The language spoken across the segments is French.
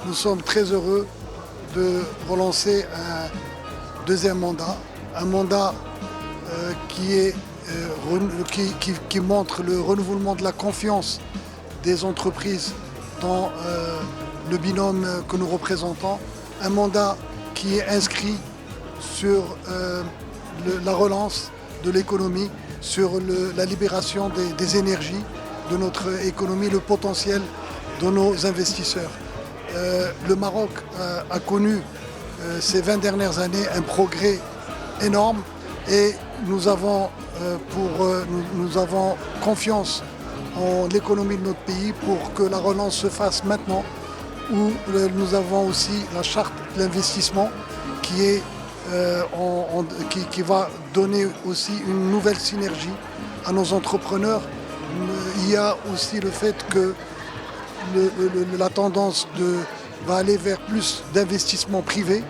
Nous sommes très heureux de relancer un deuxième mandat, un mandat qui montre le renouvellement de la confiance des entreprises dans le binôme que nous représentons, un mandat qui est inscrit sur la relance de l'économie, sur la libération des énergies de notre économie, le potentiel de nos investisseurs. Le Maroc a connu ces 20 dernières années un progrès énorme et nous avons confiance en l'économie de notre pays pour que la relance se fasse maintenant, où nous avons aussi la charte de l'investissement qui va donner aussi une nouvelle synergie à nos entrepreneurs. Il y a aussi le fait que la tendance va aller vers plus d'investissement privé,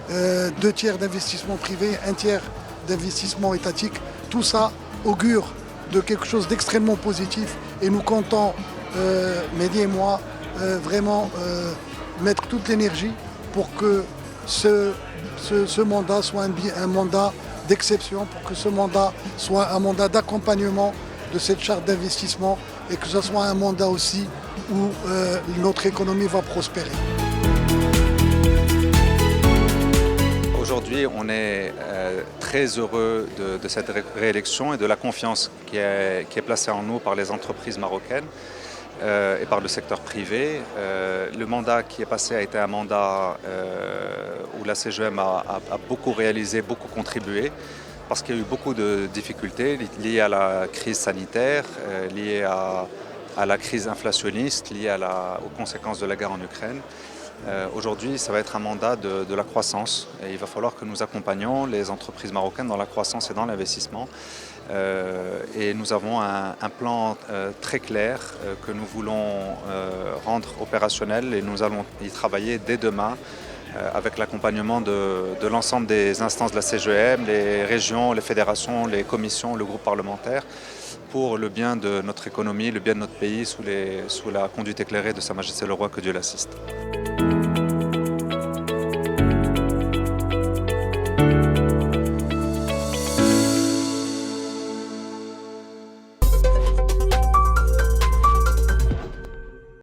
2 tiers d'investissement privé, 1 tiers d'investissement étatique. Tout ça augure de quelque chose d'extrêmement positif et nous comptons, Mehdi et moi, vraiment mettre toute l'énergie pour que ce mandat soit un mandat d'exception, pour que ce mandat soit un mandat d'accompagnement de cette charte d'investissement et que ce soit un mandat aussi où notre économie va prospérer. Aujourd'hui, on est très heureux de cette réélection et de la confiance qui est placée en nous par les entreprises marocaines et par le secteur privé. Le mandat qui est passé a été un mandat où la CGM a beaucoup réalisé, beaucoup contribué, parce qu'il y a eu beaucoup de difficultés liées à la crise sanitaire, liées à la crise inflationniste, liée aux conséquences de la guerre en Ukraine. Aujourd'hui, ça va être un mandat de la croissance et il va falloir que nous accompagnions les entreprises marocaines dans la croissance et dans l'investissement. Et nous avons un plan très clair que nous voulons rendre opérationnel et nous allons y travailler dès demain avec l'accompagnement de l'ensemble des instances de la CGM, les régions, les fédérations, les commissions, le groupe parlementaire, pour le bien de notre économie, le bien de notre pays, sous la conduite éclairée de Sa Majesté le Roi, que Dieu l'assiste.